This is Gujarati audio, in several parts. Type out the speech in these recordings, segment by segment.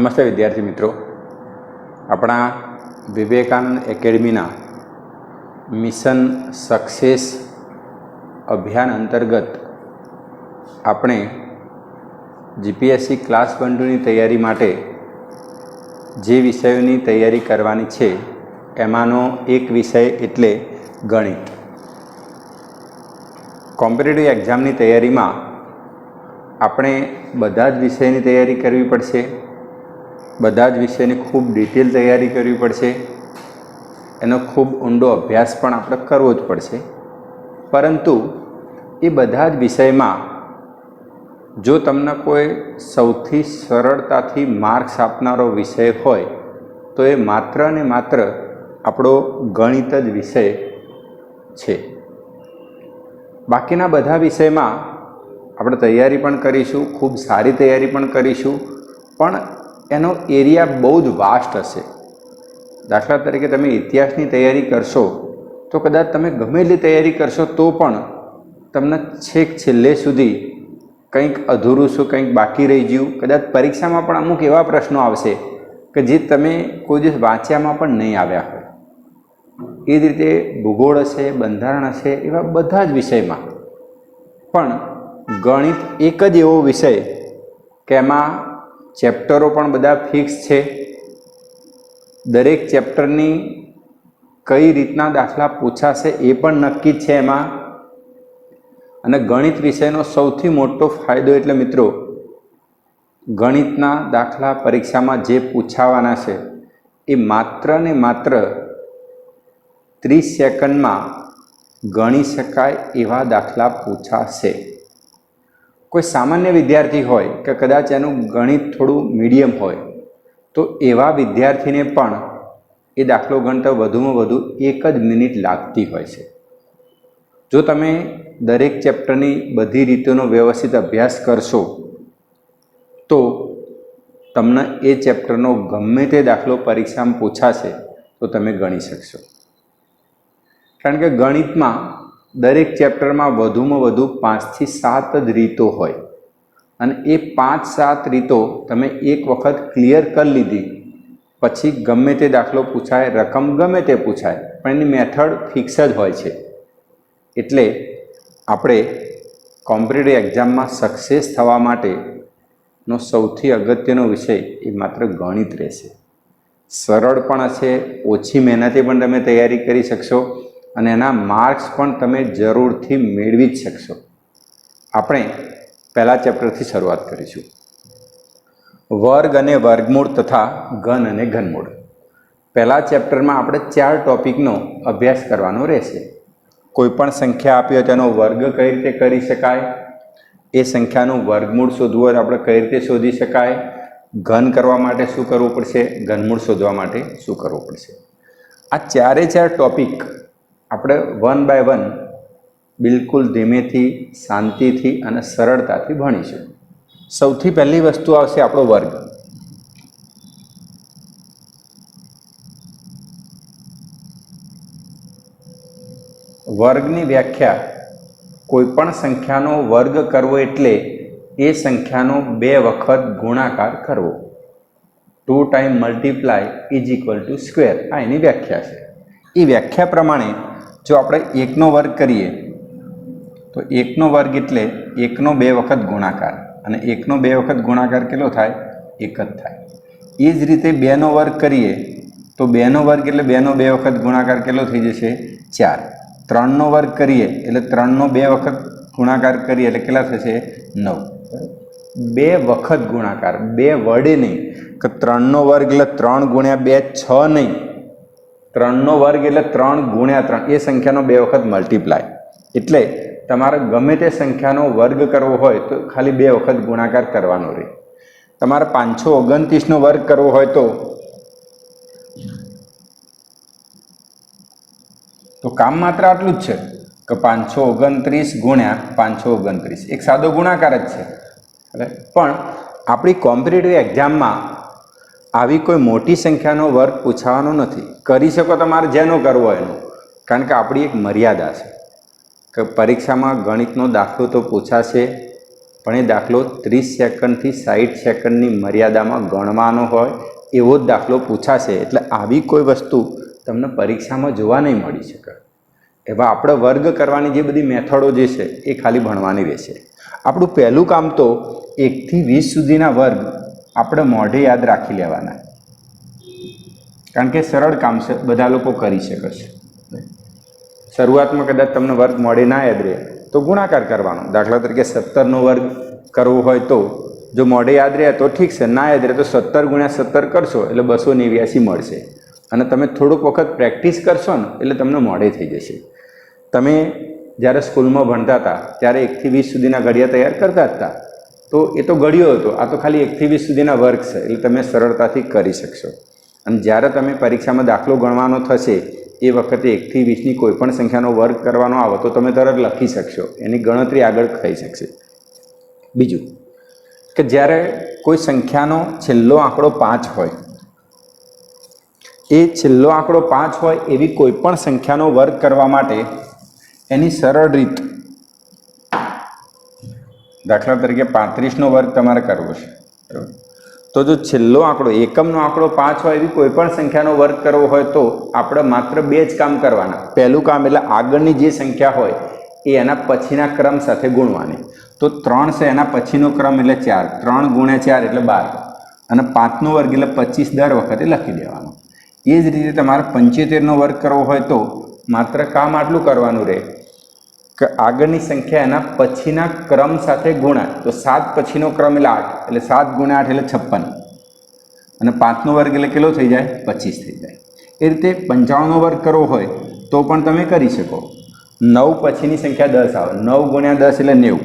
નમસ્તે વિદ્યાર્થી મિત્રો, આપણા વિવેકાનંદ એકેડમીના મિશન સક્સેસ અભિયાન અંતર્ગત આપણે જીપીએસસી ક્લાસ 1-2ની તૈયારી માટે જે વિષયોની તૈયારી કરવાની છે એમાંનો એક વિષય એટલે ગણિત. કોમ્પિટિટિવ એક્ઝામની તૈયારીમાં આપણે બધા જ વિષયની તૈયારી કરવી પડશે, બધા જ વિષયની ખૂબ ડિટેલ તૈયારી કરવી પડશે, એનો ખૂબ ઊંડો અભ્યાસ પણ આપણે કરવો જ પડશે. પરંતુ એ બધા જ વિષયમાં જો તમને કોઈ સૌથી સરળતાથી માર્ક્સ આપનારો વિષય હોય તો એ માત્ર ને માત્ર આપણો ગણિત જ વિષય છે. બાકીના બધા વિષયમાં આપણે તૈયારી પણ કરીશું, ખૂબ સારી તૈયારી પણ કરીશું, પણ એનો એરિયા બહુ જ વાસ્ટ હશે. દાખલા તરીકે તમે ઇતિહાસની તૈયારી કરશો તો કદાચ તમે ગમે એટલી તૈયારી કરશો તો પણ તમને છેક છેલ્લે સુધી કંઈક અધૂરું શું, કંઈક બાકી રહી ગયું. કદાચ પરીક્ષામાં પણ અમુક એવા પ્રશ્નો આવશે કે જે તમે કોઈ દિવસ વાંચ્યામાં પણ નહીં આવ્યા હોય. એ જ રીતે ભૂગોળ હશે, બંધારણ હશે, એવા બધા જ વિષયમાં પણ ગણિત એક જ એવો વિષય કે એમાં ચેપ્ટરો પણ બધા ફિક્સ છે. દરેક ચેપ્ટરની કઈ રીતના દાખલા પૂછાશે એ પણ નક્કી જ છે એમાં. અને ગણિત વિષયનો સૌથી મોટો ફાયદો એટલે મિત્રો, ગણિતના દાખલા પરીક્ષામાં જે પૂછાવાના છે એ માત્ર ને માત્ર 30 સેકન્ડમાં ગણી શકાય એવા દાખલા પૂછાશે. કોઈ સામાન્ય વિદ્યાર્થી હોય કે કદાચ એનું ગણિત થોડું મીડિયમ હોય તો એવા વિદ્યાર્થીને પણ એ દાખલો ગણતા વધુમાં વધુ 1 જ મિનિટ લાગતી હોય છે. જો તમે દરેક ચેપ્ટરની બધી રીતોનો વ્યવસ્થિત અભ્યાસ કરશો તો તમને એ ચેપ્ટરનો ગમે તે દાખલો પરીક્ષામાં પૂછાશે તો તમે ગણી શકશો. કારણ કે ગણિતમાં દરેક ચેપ્ટરમાં વધુમાં વધુ 5 થી 7 જ રીતો હોય અને એ 5-7 રીતો તમે એક વખત ક્લિયર કરી લીધી પછી ગમે તે દાખલો પૂછાય, રકમ ગમે તે પૂછાય, પણ એની મેથડ ફિક્સ જ હોય છે. એટલે આપણે કોમ્પિટિટિવ એક્ઝામમાં સક્સેસ થવા માટેનો સૌથી અગત્યનો વિષય એ માત્ર ગણિત રહેશે. સરળ પણ હશે, ઓછી મહેનતે પણ તમે તૈયારી કરી શકશો અને એના માર્ક્સ પણ તમે જરૂરથી મેળવી જ શકશો. આપણે પહેલા ચેપ્ટરથી શરૂઆત કરીશું. વર્ગ અને વર્ગમૂળ તથા ઘન અને ઘનમૂળ. પહેલા ચેપ્ટરમાં આપણે 4 ટોપિકનો અભ્યાસ કરવાનો રહેશે. કોઈપણ સંખ્યા આપી હોય તેનો વર્ગ કઈ રીતે કરી શકાય, એ સંખ્યાનું વર્ગમૂળ શોધવું હોય આપણે કઈ રીતે શોધી શકાય, ઘન કરવા માટે શું કરવું પડશે, ઘનમૂળ શોધવા માટે શું કરવું પડશે. આ 4 ટોપિક આપણે 1 બાય 1 બિલકુલ ધીમેથી, શાંતિથી અને સરળતાથી ભણીશું. સૌથી પહેલી વસ્તુ આવશે આપણો વર્ગ. વર્ગની વ્યાખ્યા: કોઈપણ સંખ્યાનો વર્ગ કરવો એટલે એ સંખ્યાનો 2 વખત ગુણાકાર કરવો. 2 time multiply is equal to square. આ એની વ્યાખ્યા છે. એ વ્યાખ્યા પ્રમાણે જો આપણે 1નો વર્ગ કરીએ તો 1નો વર્ગ એટલે 1નો 2 વખત ગુણાકાર, અને 1નો 2 વખત ગુણાકાર કેટલો થાય? 1 જ થાય. એ જ રીતે 2નો વર્ગ કરીએ તો 2નો વર્ગ એટલે 2નો 2 વખત ગુણાકાર કેટલો થઈ જશે? 4. 3નો વર્ગ કરીએ એટલે 3નો 2 વખત ગુણાકાર કરીએ એટલે કેટલા થશે? 9. 2 વખત ગુણાકાર, 2 વડે નહીં કે 3નો વર્ગ એટલે 3 ગુણ્યા 2 6 નહીં. 3નો વર્ગ એટલે 3 ગુણ્યા 3, એ સંખ્યાનો 2 વખત મલ્ટીપ્લાય. એટલે તમારે ગમે તે સંખ્યાનો વર્ગ કરવો હોય તો ખાલી 2 વખત ગુણાકાર કરવાનો રહે. તમારે 529નો વર્ગ કરવો હોય તો કામ માત્ર આટલું જ છે કે 529 ગુણ્યા 529, એક સાદો ગુણાકાર જ છે. પણ આપણી કોમ્પિટિટિવ એક્ઝામમાં આવી કોઈ મોટી સંખ્યાનો વર્ગ પૂછાવાનો નથી. કરી શકો તમારે જેનો કરવો એનો, કારણ કે આપણી એક મર્યાદા છે કે પરીક્ષામાં ગણિતનો દાખલો તો પૂછાશે, પણ એ દાખલો 30 સેકન્ડથી 60 સેકન્ડની મર્યાદામાં ગણવાનો હોય એવો જ દાખલો પૂછાશે. એટલે આવી કોઈ વસ્તુ તમને પરીક્ષામાં જોવા નહીં મળી શકે. એવા આપણે વર્ગ કરવાની જે બધી મેથડો જે છે એ ખાલી ભણવાની રહેશે. આપણું પહેલું કામ તો 1 થી 20 સુધીના વર્ગ આપણે મોઢે યાદ રાખી લેવાના, કારણ કે સરળ કામ છે, બધા લોકો કરી શકે છે. શરૂઆતમાં કદાચ તમને વર્ગ મોઢે ના યાદ રહે તો ગુણાકાર કરવાનો. દાખલા તરીકે 17નો વર્ગ કરવો હોય તો જો મોઢે યાદ રહે તો ઠીક છે, ના યાદ રહે તો 17 × 17 કરશો એટલે 289 મળશે. અને તમે થોડુંક વખત પ્રેક્ટિસ કરશો ને એટલે તમને મોઢે થઈ જશે. તમે જ્યારે સ્કૂલમાં ભણતા હતા ત્યારે 1 થી 20 સુધીના ઘડિયા તૈયાર કરતા હતા, તો એ તો ઘડિયો હતો. આ તો ખાલી 1 થી 20 સુધીના વર્ગ છે, એટલે તમે સરળતાથી કરી શકશો. અને જ્યારે તમે પરીક્ષામાં દાખલો ગણવાનો થશે એ વખતે 1 થી 20ની કોઈ પણ સંખ્યાનો વર્ગ કરવાનો આવે તો તમે તરત લખી શકશો, એની ગણતરી આગળ થઈ શકશે. બીજું કે જ્યારે કોઈ સંખ્યાનો છેલ્લો આંકડો 5 હોય, એ છેલ્લો આંકડો 5 હોય એવી કોઈ પણ સંખ્યાનો વર્ગ કરવા માટે એની સરળ રીત, દાખલા તરીકે 35નો વર્ગ તમારે કરવો છે, બરાબર? તો જો છેલ્લો આંકડો એકમનો આંકડો 5 હોય એવી કોઈ પણ સંખ્યાનો વર્ગ કરવો હોય તો આપણે માત્ર 2 જ કામ કરવાના. પહેલું કામ એટલે આગળની જે સંખ્યા હોય એ એના પછીના ક્રમ સાથે ગુણવાની. તો 3 છે એના પછીનો ક્રમ એટલે 4, 3 × 4 એટલે 12, અને 5નો વર્ગ એટલે 25 દર વખતે લખી દેવાનો. એ જ રીતે તમારે 75નો વર્ગ કરવો હોય તો માત્ર કામ આટલું કરવાનું રહે કે આગળની સંખ્યા એના પછીના ક્રમ સાથે ગુણાય. તો 7 પછીનો ક્રમ એટલે 8, એટલે 7 × 8 એટલે 56, અને 5નો વર્ગ એટલે કેટલો થઈ જાય? 25 થઈ જાય. એ રીતે 55નો વર્ગ કરવો હોય તો પણ તમે કરી શકો. 9 પછીની સંખ્યા 10 આવે, 9 × 10 એટલે 90,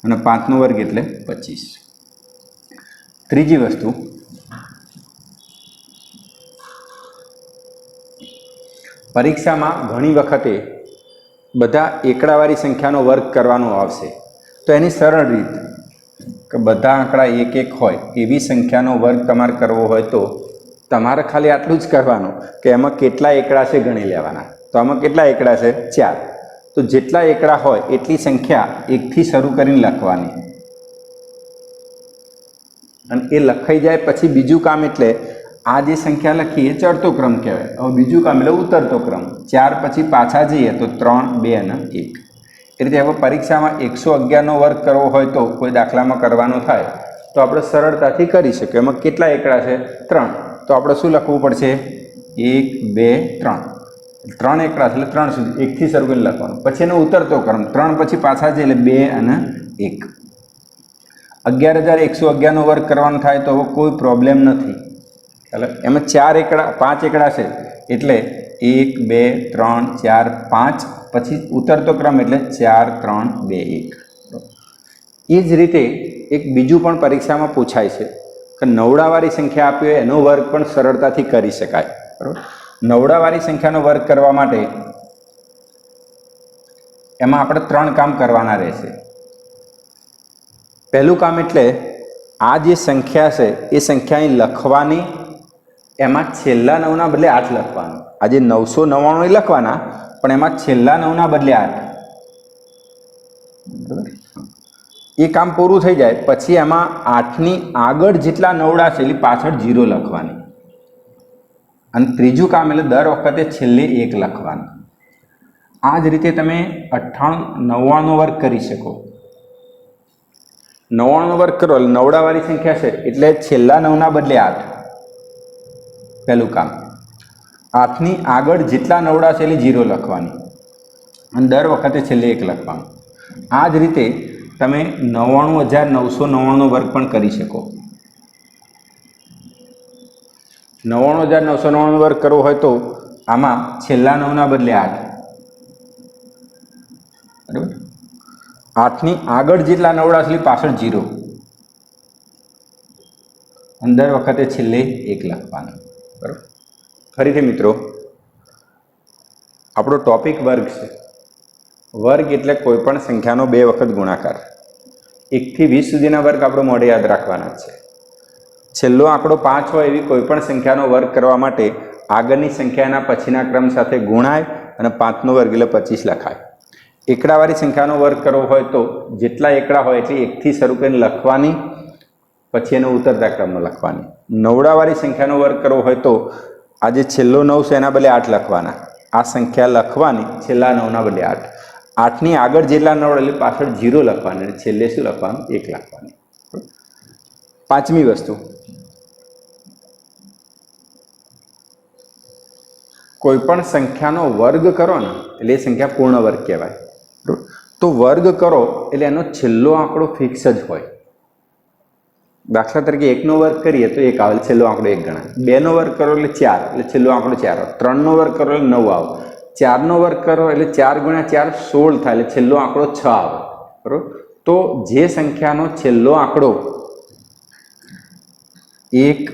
અને 5નો વર્ગ એટલે 25. ત્રીજી વસ્તુ, પરીક્ષામાં ઘણી વખતે બધા એકડાવાળી સંખ્યાનો વર્ગ કરવાનો આવશે. તો એની સરળ રીત કે બધા આંકડા 1 1 હોય એવી સંખ્યાનો વર્ગ તમારે કરવો હોય તો તમારે ખાલી આટલું જ કરવાનું કે એમાં કેટલા એકડા છે ગણી લેવાના. તો આમાં કેટલા એકડા છે? 4. તો જેટલા એકડા હોય એટલી સંખ્યા 1થી શરૂ કરીને લખવાની, અને એ લખાઈ જાય પછી બીજું કામ એટલે આ જે સંખ્યા લખી એ ચડતો ક્રમ કહેવાય. હવે બીજું કામ એટલે ઉતરતો ક્રમ. 4 પછી પાછા જઈએ તો 3, 2 અને 1. એ રીતે હવે પરીક્ષામાં 111નો વર્ગ કરવો હોય તો કોઈ દાખલામાં કરવાનો થાય તો આપણે સરળતાથી કરી શકીએ. એમાં કેટલા એકડા છે? 3. તો આપણે શું લખવું પડશે? 1, 2, 3. 3 એકડા છે એટલે 3 સુધી 1થી શરૂ કરીને લખવાનું. પછી એનો ઉતરતો ક્રમ, 3 પછી પાછા જઈએ એટલે 2 અને 1. 11111નો વર્ગ કરવાનો થાય તો હવે કોઈ પ્રોબ્લેમ નથી. ચાલો, એમાં 4 એકડા 5 એકડા છે એટલે 1, 2, 3, 4, 5, પછી ઉતરતો ક્રમ એટલે 4, 3, 2, 1. એ જ રીતે એક બીજું પણ પરીક્ષામાં પૂછાય છે કે નવડાવાળી સંખ્યા આપી હોય એનો વર્ગ પણ સરળતાથી કરી શકાય, બરાબર? નવડાવાળી સંખ્યાનો વર્ગ કરવા માટે એમાં આપણે 3 કામ કરવાના રહેશે. પહેલું કામ એટલે આ જે સંખ્યા છે એ સંખ્યા અહીં લખવાની, એમાં છેલ્લા 9ના બદલે 8 લખવાનું. આજે 999 લખવાના પણ એમાં છેલ્લા 9ના બદલે 8, બરાબર? એ કામ પૂરું થઈ જાય પછી એમાં 8ની આગળ જેટલા નવડા છે એટલે પાછળ 0 લખવાની. અને ત્રીજું કામ એટલે દર વખતે છેલ્લે 1 લખવાનું. આ જ રીતે તમે 99નો વર્ગ કરી શકો. 99નો વર્ગ કરો એટલે નવડાવાળી સંખ્યા છે એટલે છેલ્લા 9ના બદલે 8, પહેલું કામ. 8ની આગળ જેટલા નવડા છે એટલે 0 લખવાની, અને દર વખતે છેલ્લે 1 લખવાનું. આ જ રીતે તમે 99999નો વર્ગ પણ કરી શકો. 99999નો વર્ગ કરવો હોય તો આમાં છેલ્લા 9ના બદલે 8, બરાબર? 8ની આગળ જેટલા નવડા છે પાછળ 0, અને દર વખતે છેલ્લે 1 લખવાનું, બરાબર? ફરીથી મિત્રો, આપણો ટોપિક વર્ગ છે. વર્ગ એટલે કોઈ પણ સંખ્યાનો 2 વખત ગુણાકાર. 1 થી 20 સુધીના વર્ગ આપણે મોઢે યાદ રાખવાના છે. છેલ્લો આંકડો 5 હોય એવી કોઈ પણ સંખ્યાનો વર્ગ કરવા માટે આગળની સંખ્યાના પછીના ક્રમ સાથે ગુણાય અને 5નો વર્ગ એટલે 25 લખાય. એકડાવાળી સંખ્યાનો વર્ગ કરવો હોય તો જેટલા એકડા હોય એટલે એકથી શરૂ કરીને લખવાની, પછી એને ઉતરતા ક્રમમાં લખવાની. નવડાવાળી સંખ્યાનો વર્ગ કરવો હોય તો આ જે છેલ્લો 9 છે એના બદલે 8 લખવાના. આ સંખ્યા લખવાની, છેલ્લા 9ના બદલે 8. 8ની આગળ જેટલા 9 એટલે પાછળ 0 લખવાની અને છેલ્લે શું લખવાનું? 1 લખવાની. પાંચમી વસ્તુ, કોઈ પણ સંખ્યાનો વર્ગ કરો ને એટલે એ સંખ્યા પૂર્ણ વર્ગ કહેવાય. તો વર્ગ કરો એટલે એનો છેલ્લો આંકડો ફિક્સ જ હોય. દાખલા તરીકે 1નો વર્ગ કરીએ તો 1 આવે, છેલ્લો આંકડો 1 ગણાય. 2નો વર્ગ કરો એટલે 4, એટલે છેલ્લો આંકડો 4 આવે. 3નો વર્ગ કરો એટલે 9 આવે. 4નો વર્ગ કરો એટલે 4 × 4 16 થાય, એટલે છેલ્લો આંકડો 6 આવે. બરાબર. તો જે સંખ્યાનો છેલ્લો આંકડો 1,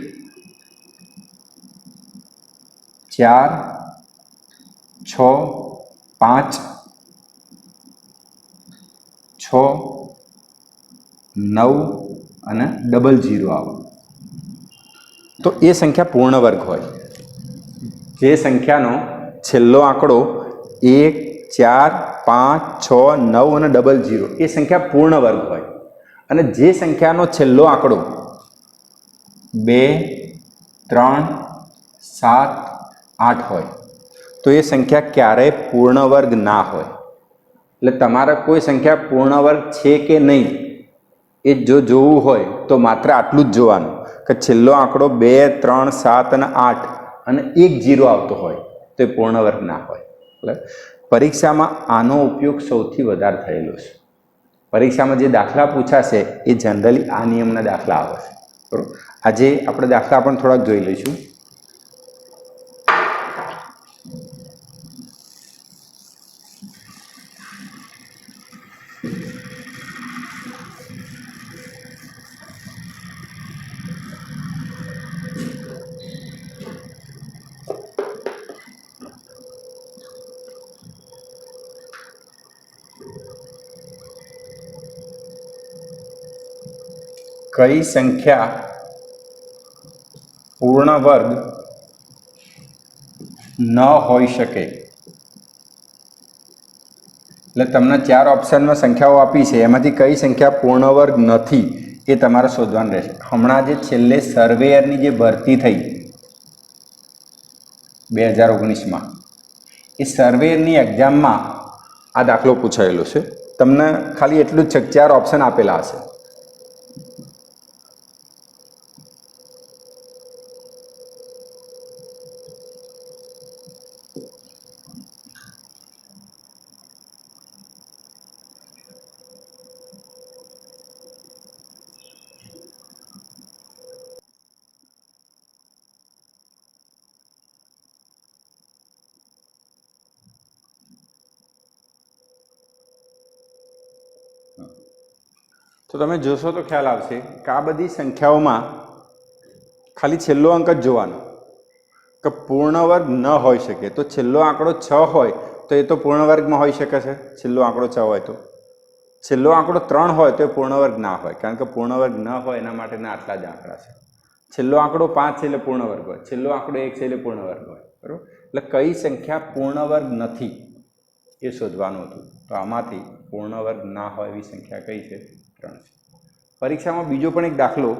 4, 6, 5, 6, 9 અને 00 આવે તો એ સંખ્યા પૂર્ણ વર્ગ હોય. જે સંખ્યાનો છેલ્લો આંકડો 1, 4, 5, 6, 9 અને 00 એ સંખ્યા પૂર્ણ વર્ગ હોય. અને જે સંખ્યાનો છેલ્લો આંકડો 2, 3, 7, 8 હોય તો એ સંખ્યા ક્યારેય પૂર્ણ વર્ગ ના હોય. એટલે તમારે કોઈ સંખ્યા પૂર્ણ વર્ગ છે કે નહીં એ જો જોવું હોય તો માત્ર આટલું જ જોવાનું કે છેલ્લો આંકડો 2, 3, 7 અને 8 અને 1 0 આવતો હોય તો એ પૂર્ણ વર્ગ ના હોય. એટલે પરીક્ષામાં આનો ઉપયોગ સૌથી વધારે થયેલો છે. પરીક્ષામાં જે દાખલા પૂછાશે એ જનરલી આ નિયમના દાખલા આવે છે. બરાબર. આજે આપણે દાખલા પણ થોડાક જોઈ લઈશું. કઈ સંખ્યા પૂર્ણ વર્ગ ન હોઈ શકે? એટલે તમને 4 ઓપ્શનમાં સંખ્યાઓ આપી છે, એમાંથી કઈ સંખ્યા પૂર્ણ વર્ગ નથી એ તમારે શોધવાનું રહેશે. હમણાં જે છેલ્લે સર્વેયરની જે ભરતી થઈ 2019માં, એ સર્વેયરની એક્ઝામમાં આ દાખલો પૂછાયેલો છે. તમને ખાલી એટલું જ છે કે 4 ઓપ્શન આપેલા હશે. તો તમે જોશો તો ખ્યાલ આવશે કે આ બધી સંખ્યાઓમાં ખાલી છેલ્લો અંક જ જોવાનો કે પૂર્ણ વર્ગ ન હોઈ શકે. તો છેલ્લો આંકડો 6 હોય તો એ તો પૂર્ણ વર્ગમાં હોઈ શકે છે. છેલ્લો આંકડો 6 હોય તો છેલ્લો આંકડો 3 હોય તો એ પૂર્ણ વર્ગ ના હોય, કારણ કે પૂર્ણ વર્ગ ન હોય એના માટેના આટલા જ આંકડા છે. છેલ્લો આંકડો 5 છે એટલે પૂર્ણ વર્ગ હોય, છેલ્લો આંકડો 1 છે એટલે પૂર્ણ વર્ગ હોય. બરાબર. એટલે કઈ સંખ્યા પૂર્ણ વર્ગ નથી એ શોધવાનું હતું. તો આમાંથી પૂર્ણ વર્ગ ના હોય એવી સંખ્યા કઈ છે? 3 છે. પરીક્ષામાં બીજો પણ એક દાખલો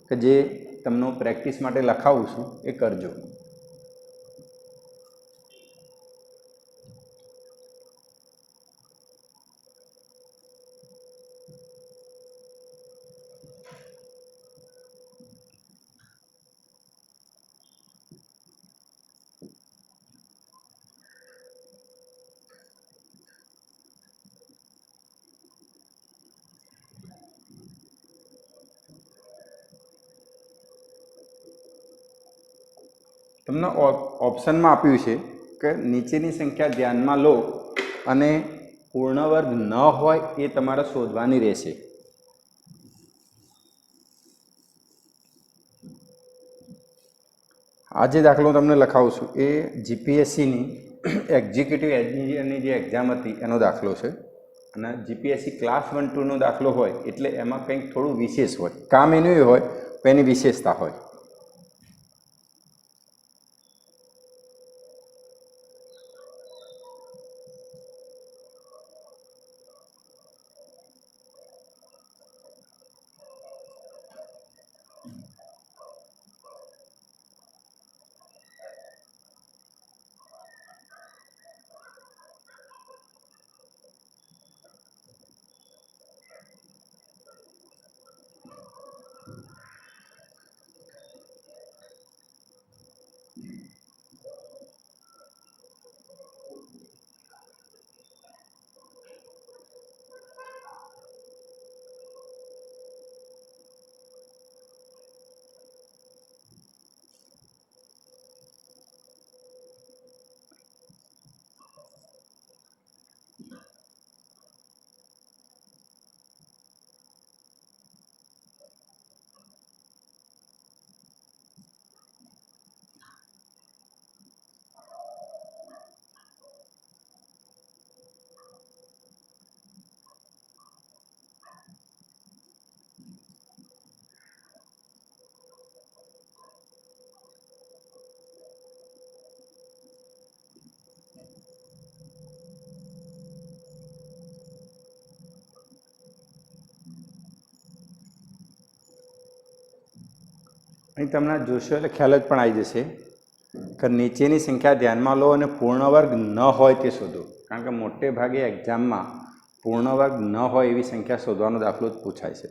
કે જે તમને પ્રેક્ટિસ માટે લખાવું છું એ કરજો. તમને ઓપ્શનમાં આપ્યું છે કે નીચેની સંખ્યા ધ્યાનમાં લો અને પૂર્ણ વર્ગ ન હોય એ તમારે શોધવાની રહેશે. આ જે દાખલો તમને લખાવું છું એ જીપીએસસીની એક્ઝિક્યુટિવ એન્જિનિયરની જે એક્ઝામ હતી એનો દાખલો છે. અને જીપીએસસી ક્લાસ 1, 2નો દાખલો હોય એટલે એમાં કંઈક થોડું વિશેષ હોય. કામ એનું એ હોય તો એની વિશેષતા હોય. અહીં તમને જોશો એટલે ખ્યાલ જ પણ આવી જશે કે નીચેની સંખ્યા ધ્યાનમાં લો અને પૂર્ણ વર્ગ ન હોય તે શોધો. કારણ કે મોટે ભાગે એક્ઝામમાં પૂર્ણ વર્ગ ન હોય એવી સંખ્યા શોધવાનો દાખલો જ પૂછાય છે.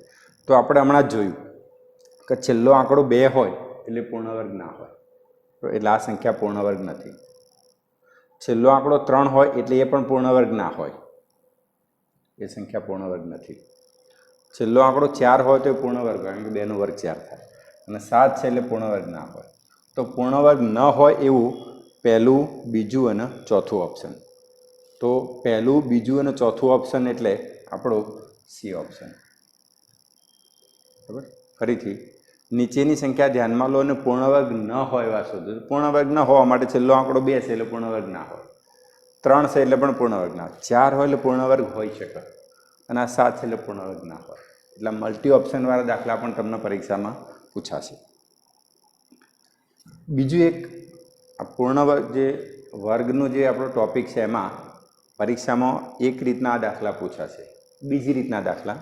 તો આપણે હમણાં જ જોયું કે છેલ્લો આંકડો 2 હોય એટલે પૂર્ણ વર્ગ ના હોય, એટલે આ સંખ્યા પૂર્ણ વર્ગ નથી. છેલ્લો આંકડો 3 હોય એટલે એ પણ પૂર્ણ વર્ગ ના હોય, એ સંખ્યા પૂર્ણ વર્ગ નથી. છેલ્લો આંકડો 4 હોય તો એ પૂર્ણ વર્ગ, કારણ કે 2 નો વર્ગ 4 થાય, અને 7 છે એટલે પૂર્ણ વર્ગ ના હોય. તો પૂર્ણ વર્ગ ન હોય એવું પહેલું, બીજું અને ચોથું ઓપ્શન. તો પહેલું, બીજું અને ચોથું ઓપ્શન એટલે આપણો સી ઓપ્શન. બરાબર. ફરીથી નીચેની સંખ્યા ધ્યાનમાં લો અને પૂર્ણ વર્ગ ન હોય એવા શોધો. પૂર્ણ વર્ગ ન હોવા માટે છેલ્લો આંકડો 2 છે એટલે પૂર્ણ વર્ગ ના હોય, 3 છે એટલે પણ પૂર્ણ વર્ગ ના હોય, 4 હોય એટલે પૂર્ણ વર્ગ હોઈ શકે, અને આ 7 છે એટલે પૂર્ણ વર્ગ ના હોય. એટલે મલ્ટી ઓપ્શનવાળા દાખલા પણ તમને પરીક્ષામાં પૂછાશે. બીજું એક આ પૂર્ણ વર્ગ જે વર્ગનો જે આપણો ટોપિક છે એમાં પરીક્ષામાં એક રીતના આ દાખલા પૂછાશે. બીજી રીતના દાખલા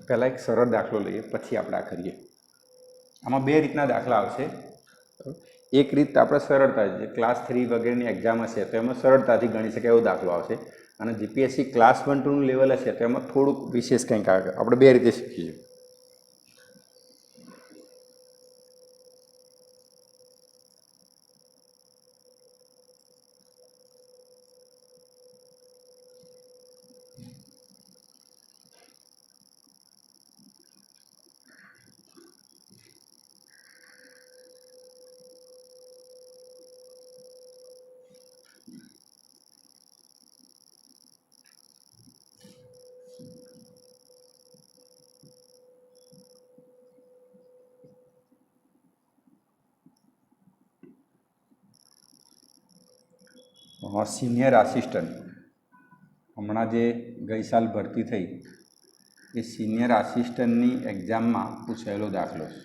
પહેલાં એક સરળ દાખલો લઈએ પછી આપણે આ કરીએ. આમાં 2 રીતના દાખલા આવશે. એક રીત આપણે સરળતા, જે ક્લાસ 3 વગેરેની એક્ઝામ હશે તો એમાં સરળતાથી ગણી શકાય એવો દાખલો આવશે, અને જીપીએસસી ક્લાસ 1-2નું લેવલ હશે તો એમાં થોડુંક વિશેષ કંઈક આવે. આપણે 2 રીતે શીખીએ. સિનિયર આસિસ્ટન્ટ, હમણાં જે ગઈ સાલ ભરતી થઈ એ સિનિયર આસિસ્ટન્ટની એક્ઝામમાં પૂછાયેલો દાખલો છે.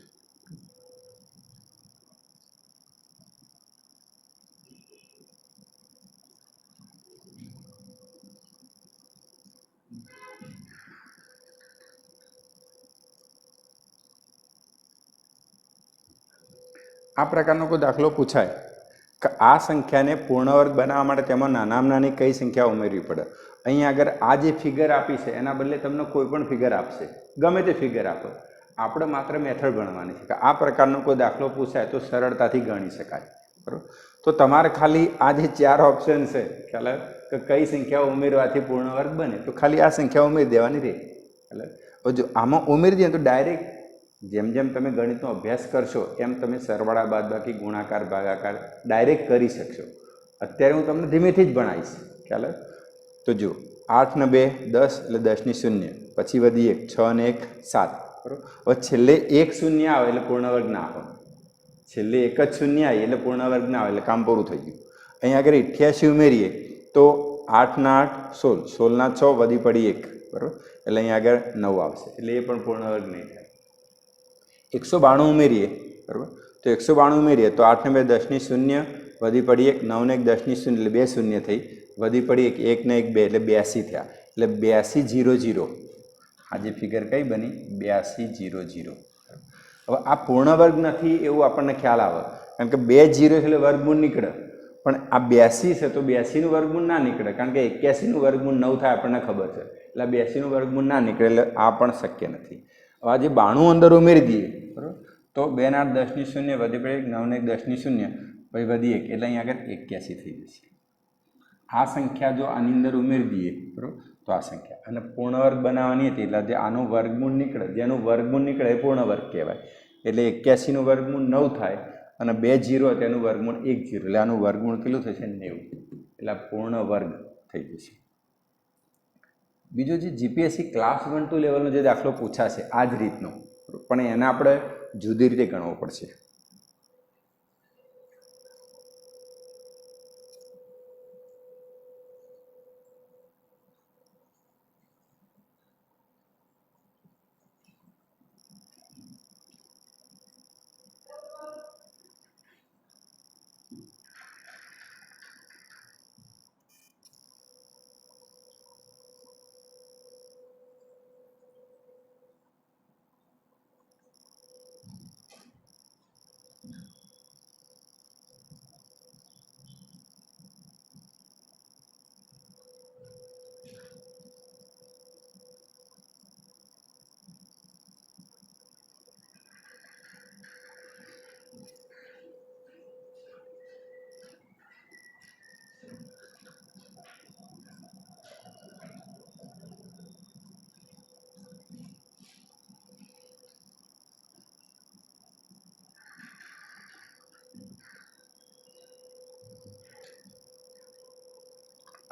આ પ્રકારનો કોઈ દાખલો પૂછાય કે આ સંખ્યાને પૂર્ણ વર્ગ બનાવવા માટે તેમાં નાનામાં નાની કઈ સંખ્યા ઉમેરવી પડે. અહીં આગળ આ જે ફિગર આપી છે એના બદલે તમને કોઈ પણ ફિગર આપશે, ગમે તે ફિગર આપો, આપણે માત્ર મેથડ ગણવાની છે કે આ પ્રકારનો કોઈ દાખલો પૂછાય તો સરળતાથી ગણી શકાય. બરાબર. તો તમારે ખાલી આ જે 4 ઓપ્શન છે, ખ્યાલ કે કઈ સંખ્યાઓ ઉમેરવાથી પૂર્ણ વર્ગ બને, તો ખાલી આ સંખ્યા ઉમેરી દેવાની રહે. એટલે જો આમાં ઉમેરી દઈએ તો ડાયરેક્ટ જેમ જેમ તમે ગણિતનો અભ્યાસ કરશો એમ તમે સરવાળા, બાદબાકી, ગુણાકાર, ભાગાકાર ડાયરેક્ટ કરી શકશો. અત્યારે હું તમને ધીમેથી જ ભણાવીશ. ખ્યાલ. તો જો 8 ને 2 10 એટલે 10 ની 0, પછી વધી 1, 6 ને 1 7. બરાબર. હવે છેલ્લે 1 શૂન્ય આવે એટલે પૂર્ણ વર્ગ ના આવે, છેલ્લે એક જ શૂન્ય આવે એટલે પૂર્ણ વર્ગ ના આવે, એટલે કામ પૂરું થઈ ગયું. અહીં આગળ 88 ઉમેરીએ તો 8 ના 8 16, 16 ના 6 વધી પડી 1. બરાબર. એટલે અહીં આગળ 9 આવશે, એટલે એ પણ પૂર્ણ વર્ગ નહીં થાય. 192 ઉમેરીએ, બરાબર, તો 192 ઉમેરીએ તો 8 ને 2 10 ની 0, વધી પડી 1, 9 ને 1 10 ની 0 એટલે 2 શૂન્ય થઈ, વધી પડી 1, 1 ને 1 2 એટલે 82 થયા. એટલે 82 0 0. આ જે ફિગર કઈ બની? 82 0 0. હવે આ પૂર્ણ વર્ગ નથી એવું આપણને ખ્યાલ આવે, કારણ કે 2 0 એટલે વર્ગમૂળ નીકળે, પણ આ 82 છે તો 82નું વર્ગમૂળ ના નીકળે, કારણ કે 81નું વર્ગમૂળ 9 થાય આપણને ખબર છે, એટલે 82નું વર્ગમૂળ ના નીકળે, એટલે આ પણ શક્ય નથી. હવે આ જે 92 અંદર ઉમેરી દઈએ, બરાબર, તો 2 ના 8 10 ની 0, વધી પડે 9 ને 10 ની 0, પછી વધી 1 એટલે અહીં આગળ 81 થઈ જશે. આ સંખ્યા જો આની અંદર ઉમેરી દઈએ, બરાબર, તો આ સંખ્યા, અને પૂર્ણ વર્ગ બનાવવાની હતી એટલે જે આનું વર્ગમૂળ નીકળે, જેનું વર્ગમૂળ નીકળે એ પૂર્ણ વર્ગ કહેવાય. એટલે 81નું વર્ગમૂળ 9 થાય, અને 2 0 તેનું વર્ગમૂળ 1 0, એટલે આનું વર્ગમૂળ કેટલું થશે? 90. એટલે આ પૂર્ણ વર્ગ થઈ જશે. બીજો જે જીપીએસસી ક્લાસ 1-2 લેવલનો જે દાખલો પૂછાશે આ જ રીતનો, પણ એને આપણે જુદી રીતે ગણવો પડશે.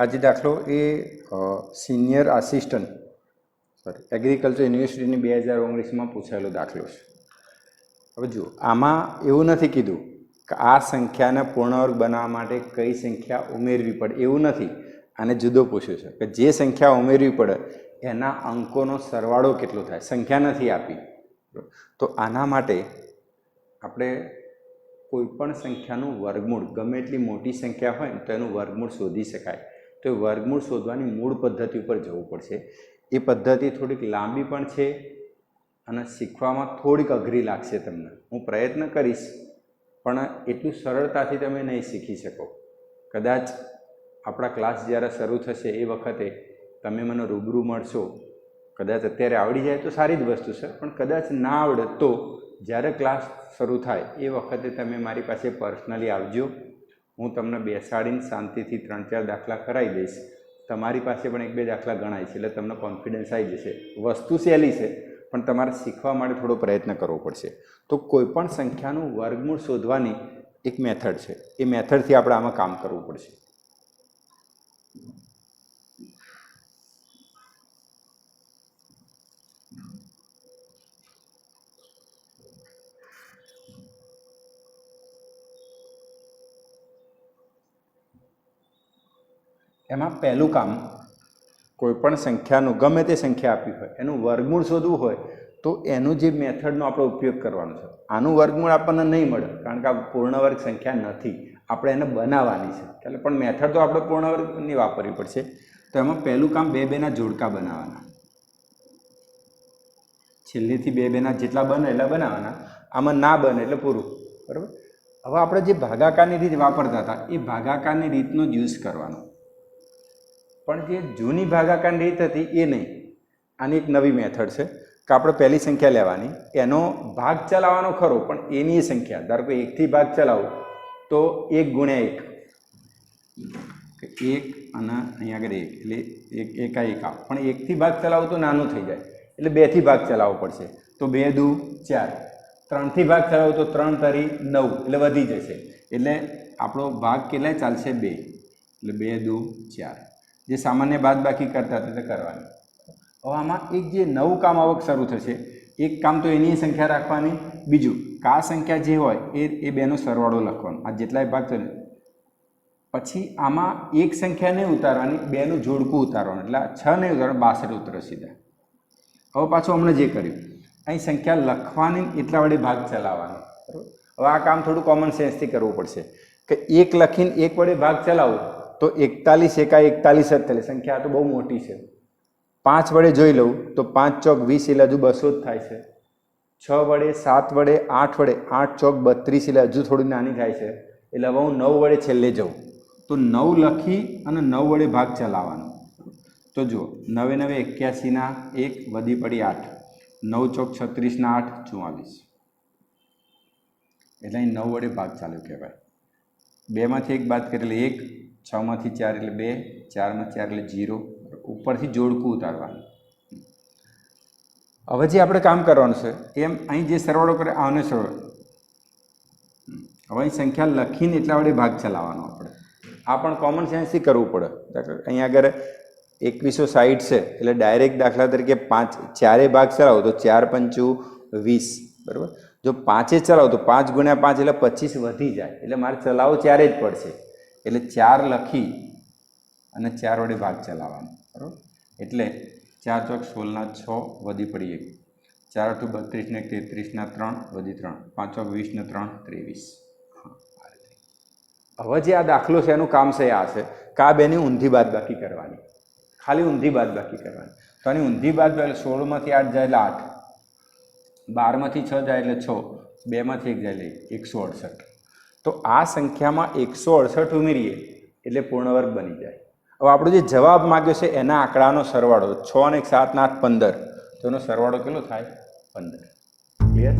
આજે દાખલો એ સિનિયર આસિસ્ટન્ટ એગ્રીકલ્ચર યુનિવર્સિટીની 2019માં પૂછાયેલો દાખલો છે. હવે જુઓ, આમાં એવું નથી કીધું કે આ સંખ્યાને પૂર્ણ વર્ગ બનાવવા માટે કઈ સંખ્યા ઉમેરવી પડે, એવું નથી. આને જુદો પૂછ્યું છે કે જે સંખ્યા ઉમેરવી પડે એના અંકોનો સરવાળો કેટલો થાય, સંખ્યા નથી આપી. તો આના માટે આપણે કોઈપણ સંખ્યાનું વર્ગમૂળ, ગમે એટલી મોટી સંખ્યા હોય તો એનું વર્ગમૂળ શોધી શકાય. તો એ વર્ગમૂળ શોધવાની મૂળ પદ્ધતિ ઉપર જવું પડશે. એ પદ્ધતિ થોડીક લાંબી પણ છે અને શીખવામાં થોડીક અઘરી લાગશે તમને. હું પ્રયત્ન કરીશ પણ એટલું સરળતાથી તમે નહીં શીખી શકો. કદાચ આપણા ક્લાસ જ્યારે શરૂ થશે એ વખતે તમે મને રૂબરૂ મળશો, કદાચ અત્યારે આવડી જાય તો સારી જ વસ્તુ છે, પણ કદાચ ના આવડે તો જ્યારે ક્લાસ શરૂ થાય એ વખતે તમે મારી પાસે પર્સનલી આવજો. હું તમને બેસાડીને શાંતિથી 3-4 દાખલા કરાવી દઈશ. તમારી પાસે પણ 1-2 દાખલા ગણાય છે એટલે તમને કોન્ફિડન્સ આવી જશે. વસ્તુ સહેલી છે પણ તમારે શીખવા માટે થોડો પ્રયત્ન કરવો પડશે. તો કોઈપણ સંખ્યાનું વર્ગમૂળ શોધવાની એક મેથડ છે, એ મેથડથી આપણે આમાં કામ કરવું પડશે. એમાં પહેલું કામ, કોઈપણ સંખ્યાનું ગમે તે સંખ્યા આપી હોય એનું વર્ગમૂળ શોધવું હોય તો એનું જે મેથડનો આપણે ઉપયોગ કરવાનો છે. આનું વર્ગમૂળ આપણને નહીં મળે કારણ કે આ પૂર્ણ વર્ગ સંખ્યા નથી, આપણે એને બનાવવાની છે. એટલે પણ મેથડ તો આપણે પૂર્ણ વર્ગની વાપરવી પડશે. તો એમાં પહેલું કામ 2-2ના જોડકા બનાવવાના. છેલ્લેથી 2-2ના જેટલા બને એટલા બનાવવાના. આમાં ના બને એટલે પૂરું, બરાબર. હવે આપણે જે ભાગાકારની રીત વાપરતા હતા એ ભાગાકારની રીતનો જ યુઝ કરવાનો. પણ જે જૂની ભાગાકારની રીત હતી એ નહીં. આની એક નવી મેથડ છે કે આપણે પહેલી સંખ્યા લેવાની, એનો ભાગ ચલાવવાનો ખરો પણ એની એ સંખ્યા, ધારો કે 1થી ભાગ ચલાવો તો 1 ગુણ્યા 1, 1 અને અહીંયા આગળ 1 એટલે 1 એકા 1 આવ. પણ 1થી ભાગ ચલાવો તો નાનું થઈ જાય એટલે 2થી ભાગ ચલાવવો પડશે. તો 2 દુ 4, 3થી ભાગ ચલાવો તો 3 તરી 9 એટલે વધી જશે. એટલે આપણો ભાગ કેટલાય ચાલશે 2, એટલે 2 દુ 4. જે સામાન્ય બાદબાકી કરતા હતા તે કરવાની. હવે આમાં એક જે નવું કામ આવક શરૂ થશે. એક કામ તો એની સંખ્યા રાખવાની, બીજું કે આ સંખ્યા જે હોય એ બેનો સરવાળો લખવાનો. આ જેટલાય ભાગ છે પછી આમાં એક સંખ્યા નહીં ઉતારવાની, બેનું જોડકું ઉતારવાનું. એટલે 6 નહીં ઉતારવાનું, 62 ઉતરે સીધા. હવે પાછું હમણાં જે કર્યું, અહીં સંખ્યા લખવાની એટલા વડે ભાગ ચલાવવાનો, બરાબર. હવે આ કામ થોડું કોમન સેન્સથી કરવું પડશે કે 1 લખીને 1 વડે ભાગ ચલાવો તો 41 એકા 41 જ થાય. સંખ્યા તો બહુ મોટી છે. 5 વડે જોઈ લઉં તો 5 ચોક 20 એટલે હજુ 200 જ થાય છે. 6 વડે, 7 વડે, 8 વડે, 8 ચોક 32 એટલે હજુ થોડી નાની થાય છે. એટલે હવે હું 9 વડે છેલ્લે જાઉં તો 9 લખી અને 9 વડે ભાગ ચલાવવાનો. તો જુઓ, 9 9 81ના 1 વધી પડી 8, 9 ચોક 36ના 8 44. એટલે અહીં 9 વડે ભાગ ચાલ્યો કહેવાય. 2માંથી 1 બાદ કરી એટલે 1, 6માંથી 4 એટલે 2, 4માં 4 એટલે 0. ઉપરથી જોડકું ઉતારવાનું. હવે જે આપણે કામ કરવાનું છે એમ અહીં જે સરવાળો કરે આને સરવાળો. હવે અહીં સંખ્યા લખીને એટલા વડે ભાગ ચલાવવાનો આપણે. આ પણ કોમન સેન્સથી કરવું પડે. અહીંયા આગળ 2160 છે એટલે ડાયરેક્ટ દાખલા તરીકે 4 ભાગ ચલાવો તો 4 પંચું 20, બરાબર. જો 5 ચલાવો તો 5 ગુણ્યા 5 એટલે 25 વધી જાય. એટલે મારે ચલાવો 4 જ પડશે. એટલે 4 લખી અને 4 વડે ભાગ ચલાવવાનો, બરાબર. એટલે 4 ચોક 16ના 6 વધી પડી 1, 4 8 32 ને 33ના 3 વધી 3, 5 ચોક 20 ને 3 23. હવે જે આ દાખલો છે એનું કામ છે આ છે કે આ બેની ઊંધી બાદબાકી કરવાની, ખાલી ઊંધી બાદબાકી કરવાની. તો આની ઊંધી બાદબાકી 16માંથી 8 જાય એટલે 8, 12માંથી 6 જાય એટલે 6, 2માંથી 1 જાય એટલે 168. તો આ સંખ્યામાં 168 ઉમેરીએ એટલે પૂર્ણ વર્ગ બની જાય. હવે આપણો જે જવાબ માગ્યો છે એના આંકડાનો સરવાળો 6 અને 7 8 15, તો એનો સરવાળો કેટલો થાય? 15. ક્લિયર?